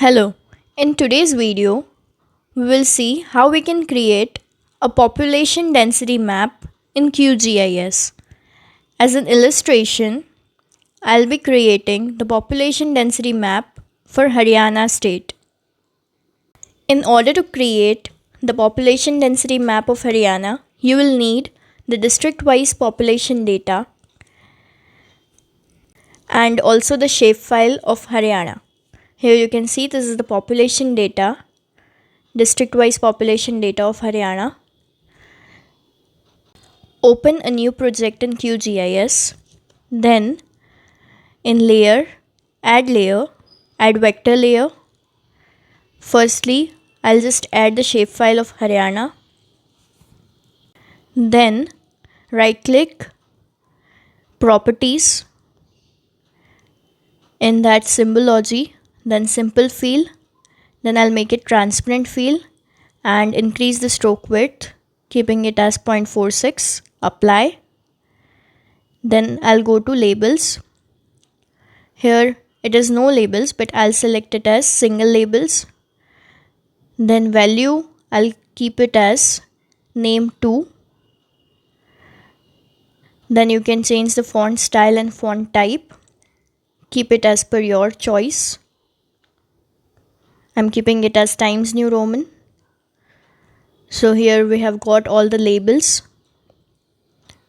Hello, in today's video, we will see how we can create a population density map in QGIS. As an illustration, I'll be creating the population density map for Haryana state. In order to create the population density map of Haryana, you will need the district-wise population data and also the shapefile of Haryana. Here you can see this is the population data, district-wise population data of Haryana. Open a new project in QGIS. Then in layer, add vector layer. Firstly, I'll just add the shapefile of Haryana. Then right click, properties. In that Symbology, then simple fill. Then I'll make it transparent fill and increase the stroke width, keeping it as 0.46. Apply. Then I'll go to labels. Here it is no labels, but I'll select it as single labels. Then value, I'll keep it as name 2. Then you can change the font style and font type. Keep it as per your choice. I'm keeping it as Times New Roman. So here we have got all the labels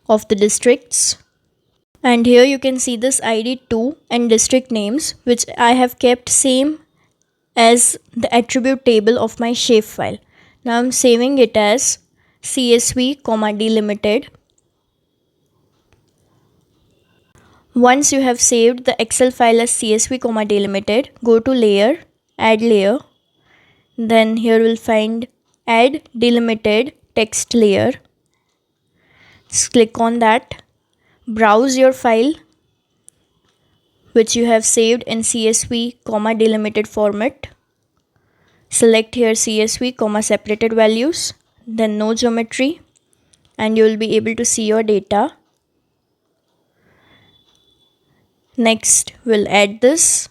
of the districts. And here you can see this ID2 and district names, which I have kept same as the attribute table of my shapefile. Now I'm saving it as CSV, delimited. Once you have saved the Excel file as CSV, delimited, go to layer, add layer. Then here we'll find add delimited text layer. Just click on that. Browse your file which you have saved in CSV, delimited format. Select here CSV, separated values, then no geometry, and you will be able to see your data. Next, we'll add this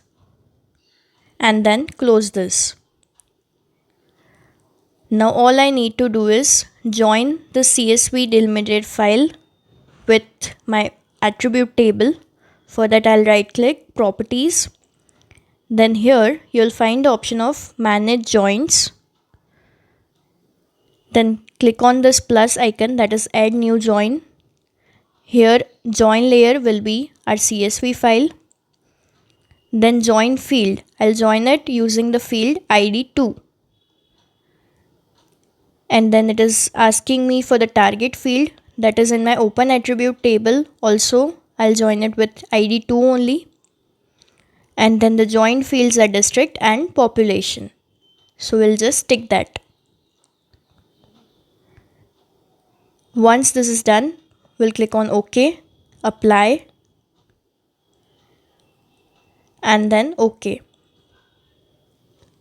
and then close this. Now all I need to do is join the CSV delimited file with my attribute table. For that I'll right click, properties. Then here you'll find the option of manage joins. Then click on this plus icon, that is add new join. Here join layer will be our CSV file. Then join field, I'll join it using the field ID2. And then it is asking me for the target field, that is in my open attribute table. Also I'll join it with ID2 only. And then the joined fields are district and population. So we'll just tick that. Once this is done, we'll click on OK, apply, and then OK.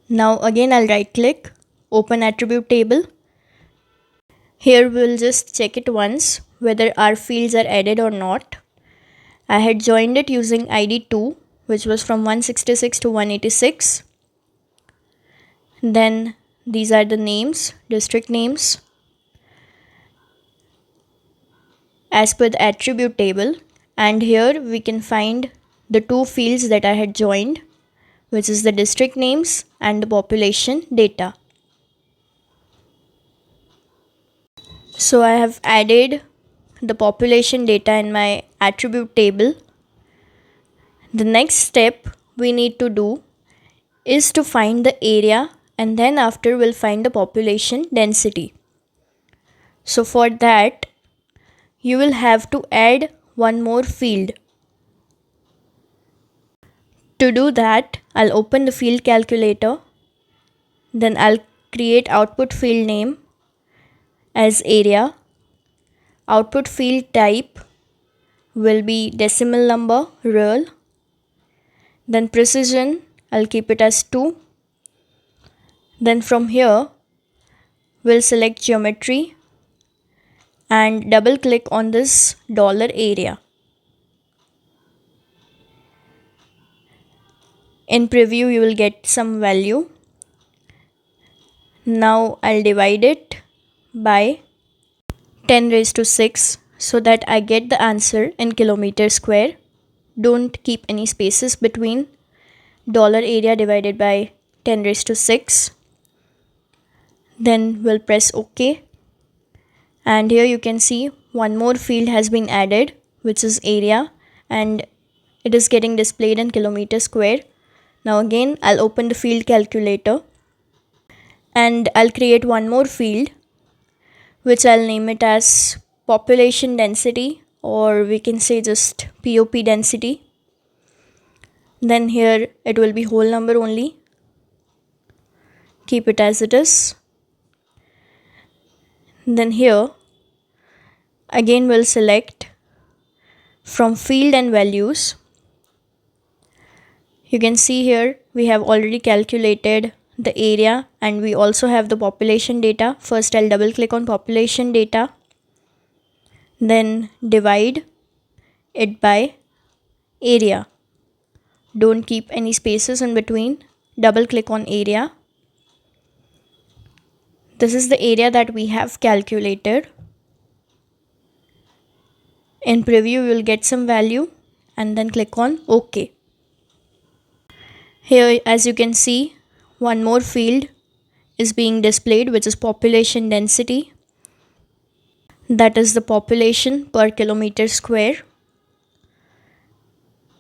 Now again I'll right click, open attribute table. Here we'll just check it once whether our fields are added or not. I had joined it using ID2, which was from 166 to 186. Then these are the names, district names as per the attribute table, and here we can find the two fields that I had joined, which is the district names and the population data. So I have added the population data in my attribute table. The next step we need to do is to find the area, and then after we'll find the population density. So for that you will have to add one more field. To do that, I'll open the field calculator. Then I'll create output field name as area. Output field type will be decimal number, real. Then precision, I'll keep it as 2. Then from here, we'll select geometry and double click on this $area. In preview you will get some value. Now I'll divide it by 10 raised to 6 so that I get the answer in kilometer square. Don't keep any spaces between dollar area divided by 10 raised to 6. Then we'll press OK. And here you can see one more field has been added, which is area, and it is getting displayed in kilometer square. Now again I'll open the field calculator and I'll create one more field which I'll name it as population density, or we can say just POP density. Then here it will be whole number only. Keep it as it is. Then here again we'll select from field and values. You can see here we have already calculated the area and we also have the population data. First I'll double click on population data, then divide it by area. Don't keep any spaces in between. Double click on area. This is the area that we have calculated. In preview you will get some value and then click on OK. Here as you can see one more field is being displayed, which is population density. That is the population per kilometer square.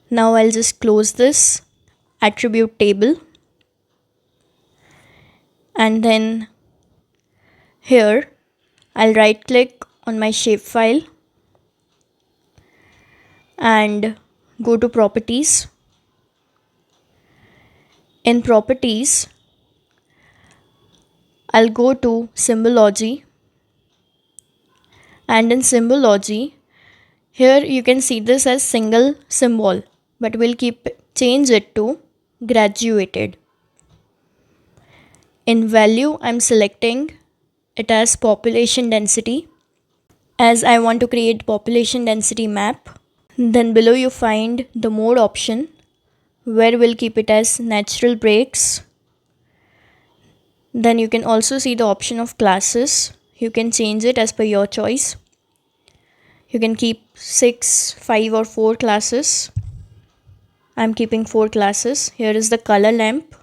Now I'll just close this attribute table, and then here I'll right click on my shapefile and go to properties. In properties I'll go to Symbology, and in Symbology here you can see this as single symbol, but we'll change it to graduated. In value I'm selecting it as population density, as I want to create population density map. Then below you find the mode option, where we'll keep it as natural breaks. Then you can also see the option of classes. You can change it as per your choice. You can keep 6, 5 or 4 classes. I'm keeping 4 classes. Here is the color lamp.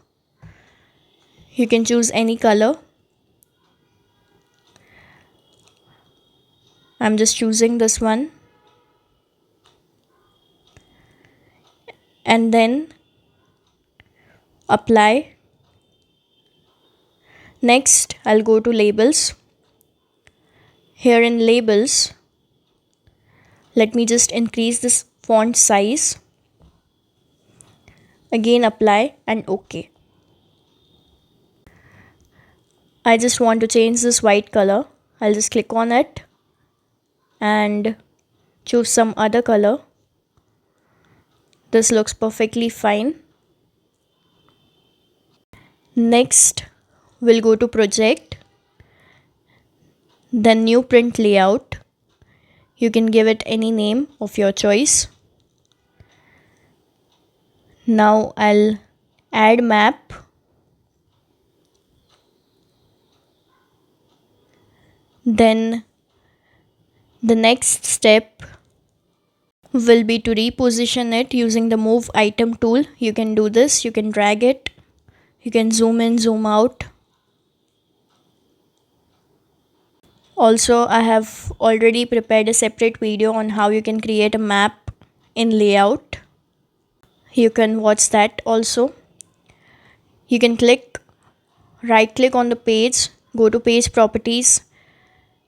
You can choose any color. I'm just choosing this one. And then apply. Next I'll go to labels. Here in labels, let me just increase this font size. Again apply and OK. I just want to change this white color. I'll just click on it and choose some other color. This looks perfectly fine. Next we'll go to project, then new print layout. You can give it any name of your choice. Now I'll add map. Then the next step will be to reposition it using the move item tool. You can do this, you can drag it, you can zoom in, zoom out. Also, I have already prepared a separate video on how you can create a map in layout. You can watch that also. You can right click on the page, go to page properties.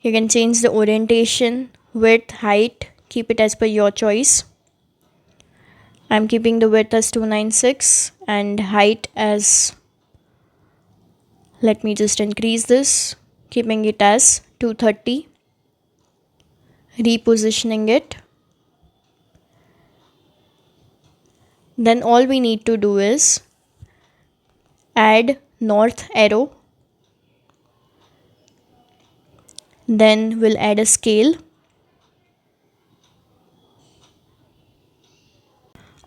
You can change the orientation, width, height, keep it as per your choice. I'm keeping the width as 296 and height as, let me just increase this, keeping it as 230. Repositioning it. Then all we need to do is add north arrow. Then we'll add a scale.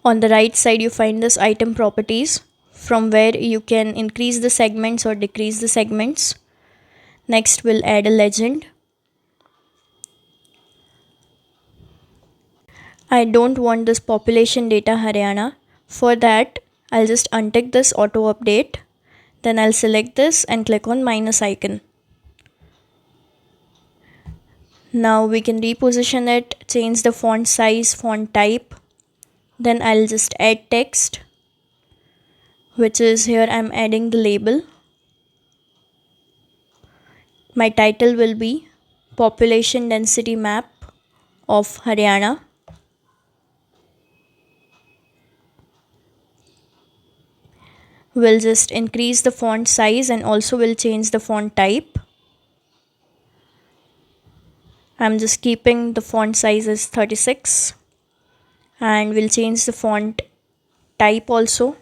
On the right side you find this item properties, from where you can increase the segments or decrease the segments. Next we'll add a legend. I don't want this population data Haryana. For that, I'll just untick this auto update. Then I'll select this and click on minus icon. Now we can reposition it, change the font size, font type. Then I'll just add text, which is here I'm adding the label. My title will be Population Density Map of Haryana. We'll just increase the font size and also will change the font type. I'm just keeping the font size as 36 and we'll change the font type also.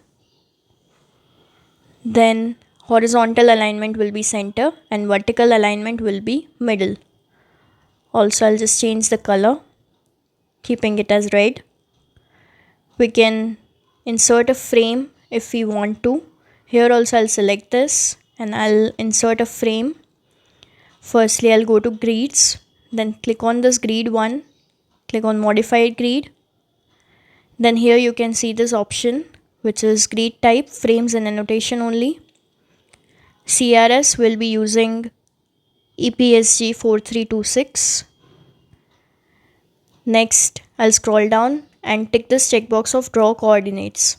Then horizontal alignment will be center and vertical alignment will be middle. Also I'll just change the color, keeping it as red. We can insert a frame if we want to. Here also I'll select this and I'll insert a frame. Firstly I'll go to grids, then click on this grid 1, click on modified grid. Then here you can see this option, which is grid type, frames and annotation only. CRS will be using EPSG 4326. Next I'll scroll down and tick this checkbox of draw coordinates.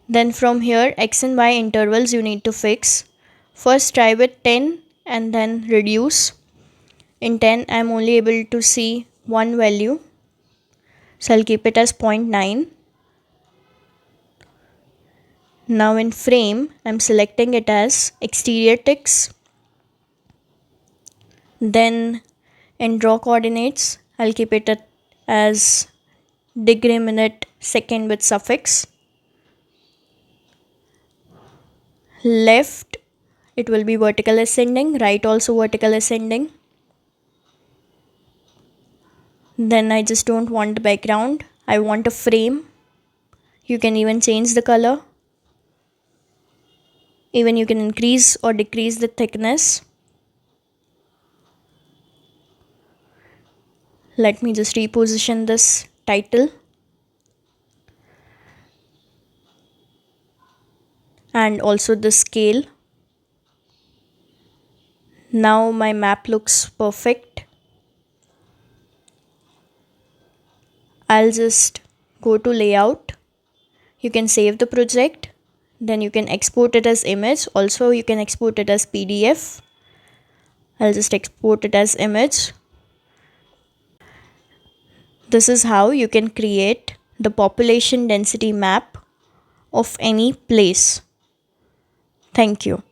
Then from here x and y intervals you need to fix. First try with 10 and then reduce. In 10 I am only able to see one value, so I'll keep it as 0.9. Now in frame I'm selecting it as exterior ticks. Then in draw coordinates I'll keep it as degree, minute, second with suffix. Left it will be vertical ascending, right also vertical ascending. Then I just don't want the background, I want a frame. You can even change the color. Even you can increase or decrease the thickness. Let me just reposition this title. And also the scale. Now my map looks perfect. I'll just go to layout. You can save the project. Then you can export it as image. Also you can export it as PDF. I'll just export it as image. This is how you can create the population density map of any place. Thank you.